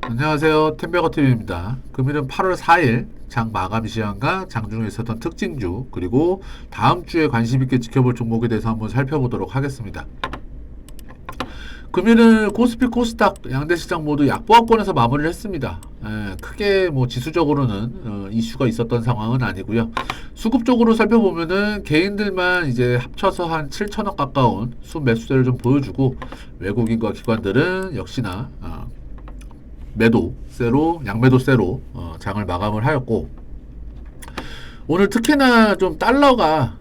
안녕하세요. 템베거TV입니다. 금일은 8월 4일 장 마감 시황과 장중에 있었던 특징주 그리고 다음 주에 관심 있게 지켜볼 종목에 대해서 한번 살펴보도록 하겠습니다. 금일은 코스피 코스닥 양대 시장 모두 약보합권에서 마무리를 했습니다. 크게 뭐 지수적으로는 이슈가 있었던 상황은 아니고요. 수급적으로 살펴보면은 개인들만 이제 합쳐서 한 7천억 가까운 순매수세를 좀 보여주고 외국인과 기관들은 역시나 매도세로 양매도세로 장을 마감을 하였고, 오늘 특히나 좀 달러가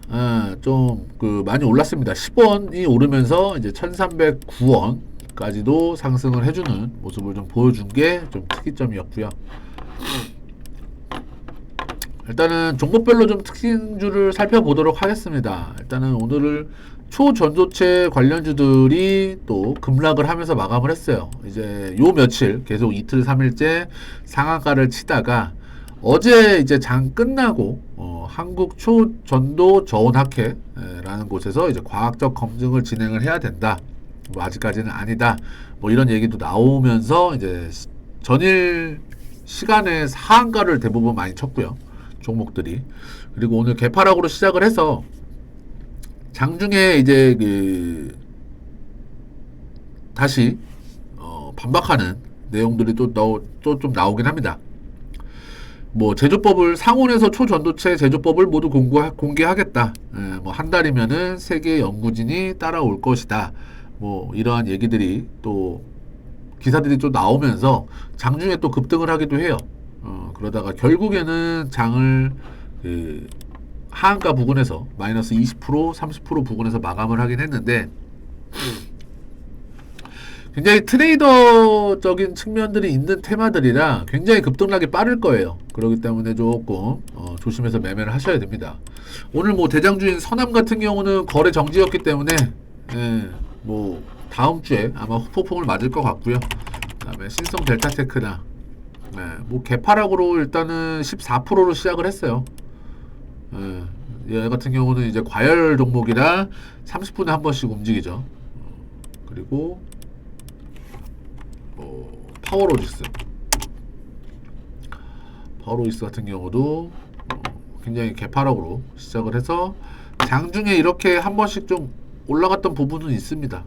좀 많이 올랐습니다. 10원이 오르면서 이제 1309원까지도 상승을 해주는 모습을 좀 보여준 게 좀 특이점이었고요. 일단은 종목별로 좀 특징주를 살펴보도록 하겠습니다. 일단은 오늘을 초전도체 관련주들이 또 급락을 하면서 마감을 했어요. 이제 요 며칠 계속 이틀 3일째 상한가를 치다가 어제 이제 장 끝나고 한국 초전도 저온학회라는 곳에서 이제 과학적 검증을 진행을 해야 된다. 뭐 아직까지는 아니다. 뭐 이런 얘기도 나오면서 이제 전일 시간에 상한가를 대부분 많이 쳤고요. 종목들이. 그리고 오늘 개파락으로 시작을 해서 장중에 이제 다시 반박하는 내용들이 또 좀 나오긴 합니다. 뭐 제조법을 상온에서 초전도체 제조법을 모두 공개하겠다. 뭐 한 달이면은 세계 연구진이 따라올 것이다. 뭐 이러한 얘기들이 또 기사들이 또 나오면서 장중에 또 급등을 하기도 해요. 그러다가 결국에는 장을 하한가 부근에서 마이너스 20% 30% 부근에서 마감을 하긴 했는데, 굉장히 트레이더적인 측면들이 있는 테마들이라 굉장히 급등락이 빠를 거예요. 그렇기 때문에 조금 조심해서 매매를 하셔야 됩니다. 오늘 뭐 대장주인 서남 같은 경우는 거래 정지였기 때문에 뭐 다음 주에 아마 후폭풍을 맞을 것 같고요. 그다음에 신성 델타테크나 뭐 개파락으로 일단은 14%로 시작을 했어요. 얘 같은 경우는 이제 과열 종목이라 30분에 한 번씩 움직이죠. 그리고 파워로직스 같은 경우도 굉장히 개파락으로 시작을 해서 장중에 이렇게 한 번씩 좀 올라갔던 부분은 있습니다.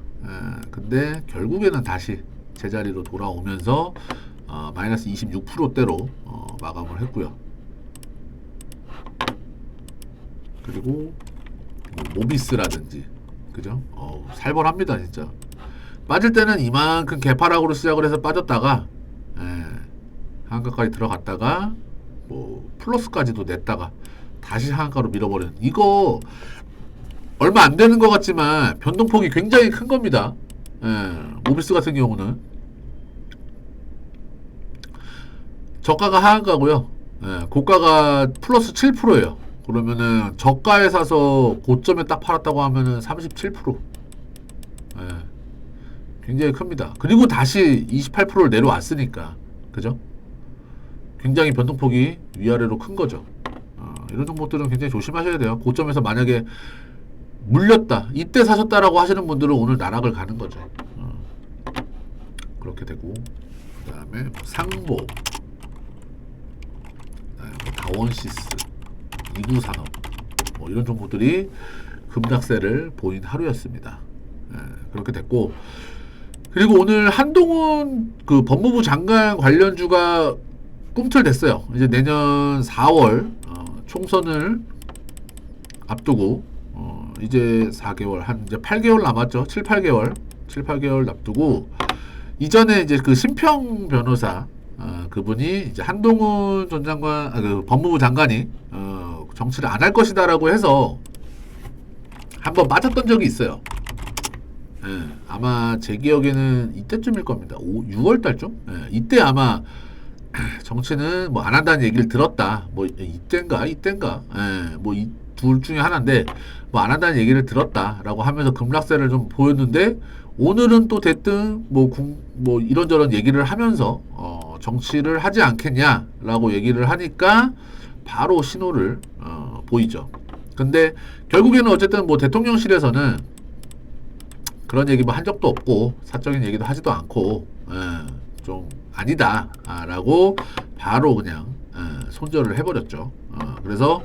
근데 결국에는 다시 제자리로 돌아오면서 마이너스 26%대로 마감을 했고요. 그리고 뭐 모비스라든지 그죠? 살벌합니다 진짜. 빠질 때는 이만큼 개파락으로 시작을 해서 빠졌다가 한가까지 들어갔다가 뭐 플러스까지도 냈다가 다시 한가로 밀어버리는, 이거 얼마 안 되는 것 같지만 변동폭이 굉장히 큰 겁니다. 모비스 같은 경우는 저가가 하한가고요. 고가가 플러스 7%예요. 그러면은 저가에 사서 고점에 딱 팔았다고 하면은 37%. 굉장히 큽니다. 그리고 다시 28%를 내려왔으니까, 그죠? 굉장히 변동폭이 위아래로 큰 거죠. 이런 종목들은 굉장히 조심하셔야 돼요. 고점에서 만약에 물렸다, 이때 사셨다라고 하시는 분들은 오늘 나락을 가는 거죠. 그렇게 되고, 그 다음에 뭐 상보, 뭐 다원시스, 이구산업, 뭐 이런 종목들이 급락세를 보인 하루였습니다. 그렇게 됐고, 그리고 오늘 한동훈 그 법무부 장관 관련주가 꿈틀댔어요. 이제 내년 4월 총선을 앞두고 이제 4개월 한 이제 8개월 남았죠. 7, 8개월 앞두고, 이전에 이제 그 심평 변호사 그분이 이제 한동훈 전 장관 그 법무부 장관이 정치를 안 할 것이다라고 해서 한번 빠졌던 적이 있어요. 아마 제 기억에는 이때쯤일 겁니다. 6월 달쯤? 이때 아마 정치는 뭐 안 한다는 얘기를 들었다. 뭐 이때인가? 뭐 이 둘 중에 하나인데 뭐 안 한다는 얘기를 들었다라고 하면서 급락세를 좀 보였는데, 오늘은 또 됐든 뭐 이런저런 얘기를 하면서 정치를 하지 않겠냐라고 얘기를 하니까 바로 신호를 보이죠. 근데 결국에는 어쨌든 뭐 대통령실에서는 그런 얘기 뭐 한 적도 없고 사적인 얘기도 하지도 않고 좀 아니다 라고 바로 그냥 손절을 해버렸죠. 그래서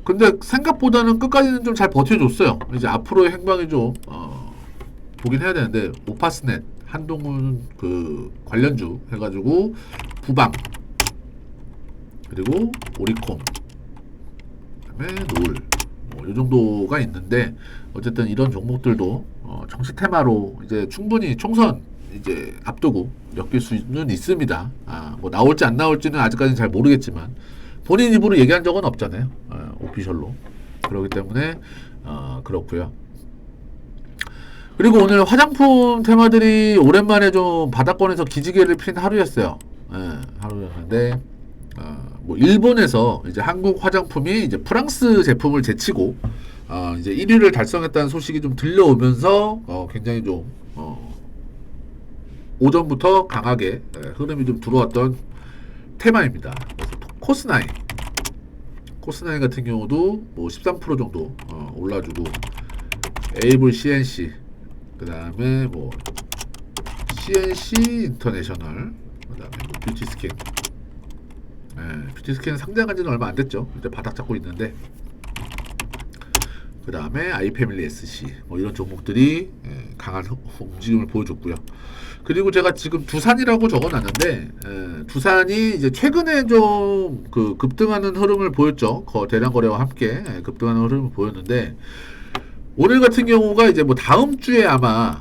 근데 생각보다는 끝까지는 좀 잘 버텨줬어요. 이제 앞으로의 행방이 좀 보긴 해야 되는데, 오파스넷 한동훈 그 관련주 해가지고 부방, 그리고 오리콤, 그다음에 노을, 이 정도가 있는데, 어쨌든 이런 종목들도 정치 테마로 이제 충분히 총선 이제 앞두고 엮일 수는 있습니다. 뭐 나올지 안 나올지는 아직까지는 잘 모르겠지만 본인 입으로 얘기한 적은 없잖아요. 오피셜로. 그렇기 때문에 그렇고요. 그리고 오늘 화장품 테마들이 오랜만에 좀 바닥권에서 기지개를 핀 하루였어요. 하루였는데, 뭐 일본에서 이제 한국 화장품이 이제 프랑스 제품을 제치고 이제 1위를 달성했다는 소식이 좀 들려오면서 굉장히 좀 오전부터 강하게 흐름이 좀 들어왔던 테마입니다. 그래서 코스나인 같은 경우도 뭐 13% 정도 올라주고, 에이블 CNC, 그 다음에 뭐 CNC 인터내셔널, 그 다음에 뭐 뷰티스킨, 뷰티스킨 상장한 지는 얼마 안 됐죠. 이제 바닥 잡고 있는데, 그 다음에 아이패밀리 SC, 뭐 이런 종목들이 강한 움직임을 보여줬고요. 그리고 제가 지금 두산이라고 적어놨는데, 두산이 이제 최근에 좀 그 급등하는 흐름을 보였죠. 대량 거래와 함께 급등하는 흐름을 보였는데, 오늘 같은 경우가 이제 뭐 다음 주에 아마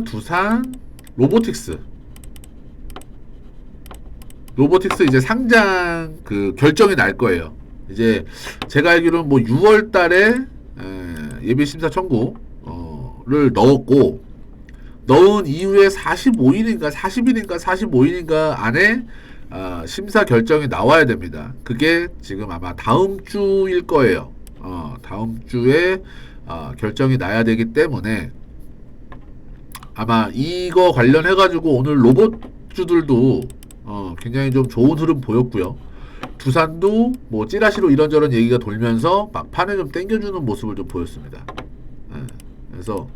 두산 로보틱스 이제 상장 그 결정이 날 거예요. 이제 제가 알기로는 뭐 6월 달에 예비 심사 청구를 넣은 이후에 40일인가 안에 심사 결정이 나와야 됩니다. 그게 지금 아마 다음 주일 거예요. 다음 주에 결정이 나야 되기 때문에 아마 이거 관련해 가지고 오늘 로봇주들도 굉장히 좀 좋은 흐름 보였고요. 두산도 뭐 찌라시로 이런저런 얘기가 돌면서 막판에 좀 땡겨주는 모습을 좀 보였습니다. 그래서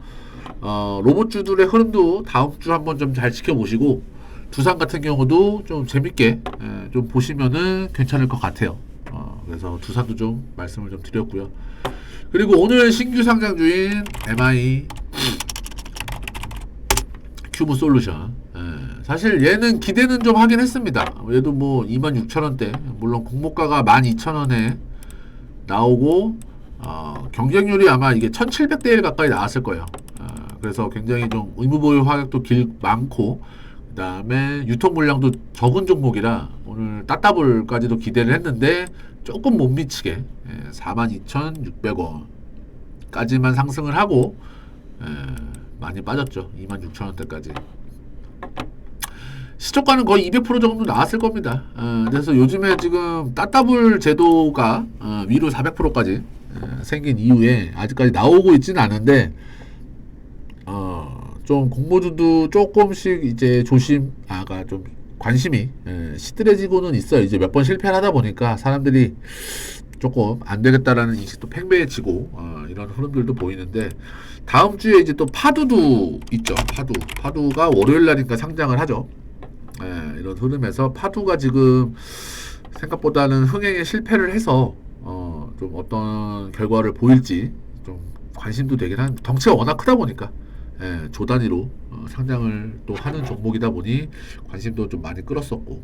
로봇주들의 흐름도 다음 주 한번 좀 잘 지켜보시고, 두산 같은 경우도 좀 재밌게 좀 보시면은 괜찮을 것 같아요. 그래서 두산도 좀 말씀을 좀 드렸고요. 그리고 오늘 신규 상장주인 MI 큐브 솔루션, 사실 얘는 기대는 좀 하긴 했습니다. 얘도 뭐 26,000원대, 물론 공모가가 12,000원에 나오고 경쟁률이 아마 이게 1700대 1 가까이 나왔을 거예요. 그래서 굉장히 좀 의무보유 화력도 많고, 그 다음에 유통 물량도 적은 종목이라 오늘 따따블까지도 기대를 했는데 조금 못 미치게 42,600원까지만 상승을 하고 많이 빠졌죠. 26,000원대까지. 시초가는 거의 200% 정도 나왔을 겁니다. 그래서 요즘에 지금 따따블 제도가 위로 400%까지 생긴 이후에 아직까지 나오고 있지는 않은데, 좀 공모주도 조금씩 이제 좀 관심이 시들해지고는 있어요. 이제 몇 번 실패를 하다 보니까 사람들이 조금 안 되겠다라는 인식도 팽배해지고 이런 흐름들도 보이는데, 다음 주에 이제 또 파두도 있죠. 파두가 월요일 날인가 상장을 하죠. 이런 흐름에서 파두가 지금 생각보다는 흥행에 실패를 해서 좀 어떤 결과를 보일지 좀 관심도 되긴 한, 덩치가 워낙 크다 보니까 조 단위로 상장을 또 하는 종목이다 보니 관심도 좀 많이 끌었었고,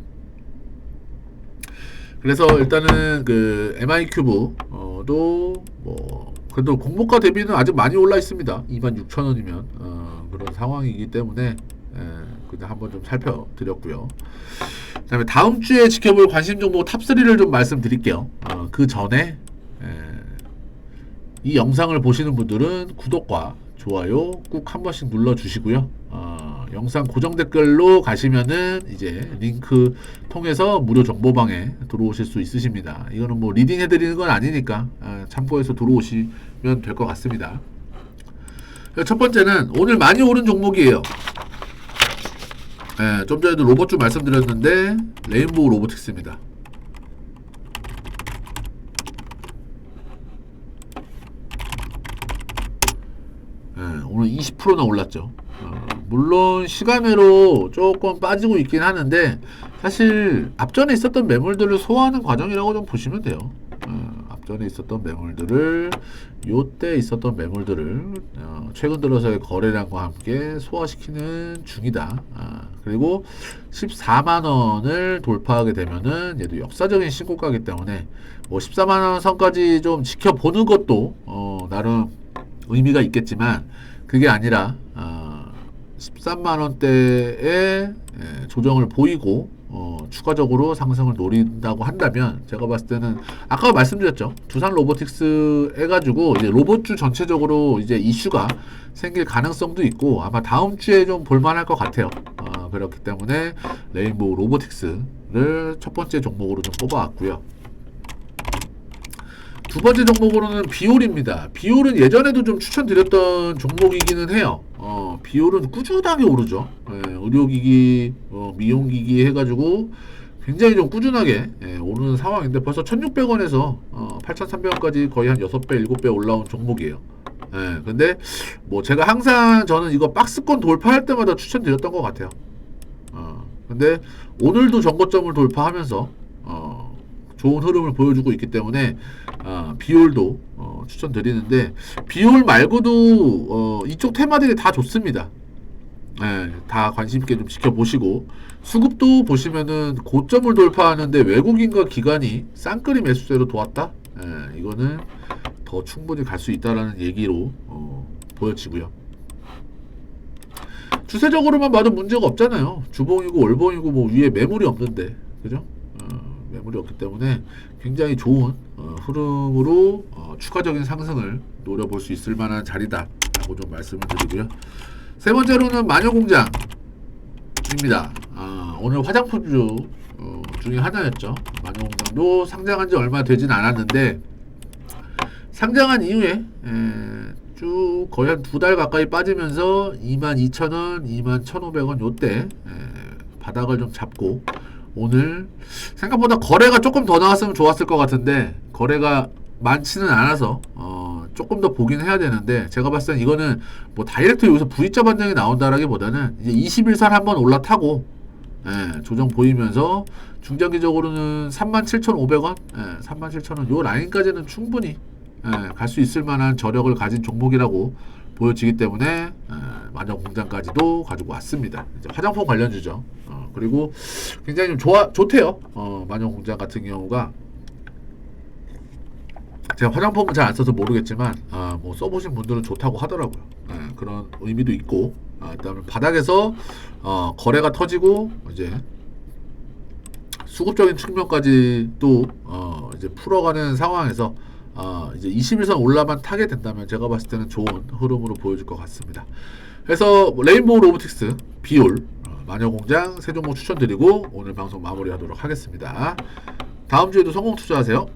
그래서 일단은 그 MI큐브도 뭐 그래도 공모가 대비는 아직 많이 올라 있습니다. 26,000원이면 그런 상황이기 때문에 그냥 한번 좀 살펴드렸고요. 그다음에 다음 주에 지켜볼 관심 종목 탑3를 좀 말씀드릴게요. 그 전에 이 영상을 보시는 분들은 구독과 좋아요 꾹 한 번씩 눌러 주시고요. 영상 고정 댓글로 가시면은 이제 링크 통해서 무료 정보방에 들어오실 수 있으십니다. 이거는 뭐 리딩 해드리는 건 아니니까 참고해서 들어오시면 될 것 같습니다. 첫 번째는 오늘 많이 오른 종목이에요. 좀 전에도 로봇주 말씀드렸는데 레인보우 로보틱스입니다. 오늘 20%나 올랐죠. 물론 시간으로 조금 빠지고 있긴 하는데 사실 앞전에 있었던 매물들을 소화하는 과정이라고 좀 보시면 돼요. 앞전에 있었던 매물들을 요때 있었던 매물들을 최근 들어서의 거래량과 함께 소화시키는 중이다. 그리고 14만원을 돌파하게 되면은 얘도 역사적인 신고가이기 때문에 뭐 14만원 선까지 좀 지켜보는 것도 나름 의미가 있겠지만 그게 아니라 13만원대에 조정을 보이고 추가적으로 상승을 노린다고 한다면 제가 봤을 때는 아까 말씀드렸죠. 두산 로보틱스 해가지고 이제 로봇주 전체적으로 이제 이슈가 생길 가능성도 있고 아마 다음 주에 좀 볼만할 것 같아요. 그렇기 때문에 레인보우 로보틱스를 첫 번째 종목으로 좀 뽑아왔고요. 두 번째 종목으로는 비올입니다. 비올은 예전에도 좀 추천드렸던 종목이기는 해요. 비올은 꾸준하게 오르죠. 의료기기, 미용기기 해가지고 굉장히 좀 꾸준하게 오르는 상황인데 벌써 1,600원에서 8,300원까지 거의 한 6배, 7배 올라온 종목이에요. 근데 뭐 제가 항상 저는 이거 박스권 돌파할 때마다 추천드렸던 것 같아요. 근데 오늘도 전고점을 돌파하면서 좋은 흐름을 보여주고 있기 때문에 비올도 추천드리는데 비올 말고도 이쪽 테마들이 다 좋습니다. 다 관심있게 좀 지켜보시고 수급도 보시면은 고점을 돌파하는데 외국인과 기관이 쌍끌이 매수세로 도왔다. 이거는 더 충분히 갈 수 있다라는 얘기로 보여지고요. 추세적으로만 봐도 문제가 없잖아요. 주봉이고 월봉이고 뭐 위에 매물이 없는데 그죠? 매물이 없기 때문에 굉장히 좋은 흐름으로 추가적인 상승을 노려볼 수 있을 만한 자리다 라고 좀 말씀을 드리고요. 세 번째로는 마녀공장입니다. 오늘 화장품주 중에 하나였죠. 마녀공장도 상장한 지 얼마 되진 않았는데 상장한 이후에 쭉 거의 한 2달 가까이 빠지면서 22,000원, 21,500원 요때 바닥을 좀 잡고 오늘 생각보다 거래가 조금 더 나왔으면 좋았을 것 같은데 거래가 많지는 않아서 조금 더 보긴 해야 되는데 제가 봤을 땐 이거는 뭐 다이렉트 여기서 V자 반등이 나온다라기보다는 이제 21선 한번 올라타고 조정 보이면서 중장기적으로는 37,500원, 37,000원 요 라인까지는 충분히 갈 수 있을 만한 저력을 가진 종목이라고 보여지기 때문에 마녀공장까지도 가지고 왔습니다. 이제 화장품 관련주죠. 그리고 굉장히 좀 좋대요. 마녀공장 같은 경우가 제가 화장품은 잘 안 써서 모르겠지만 뭐 써보신 분들은 좋다고 하더라고요. 그런 의미도 있고 그다음에 바닥에서 거래가 터지고 이제 수급적인 측면까지 또 이제 풀어가는 상황에서 이제 21선 올라만 타게 된다면 제가 봤을 때는 좋은 흐름으로 보여줄 것 같습니다. 그래서 레인보우 로보틱스, 비올, 마녀공장 세 종목 추천드리고 오늘 방송 마무리하도록 하겠습니다. 다음 주에도 성공 투자하세요.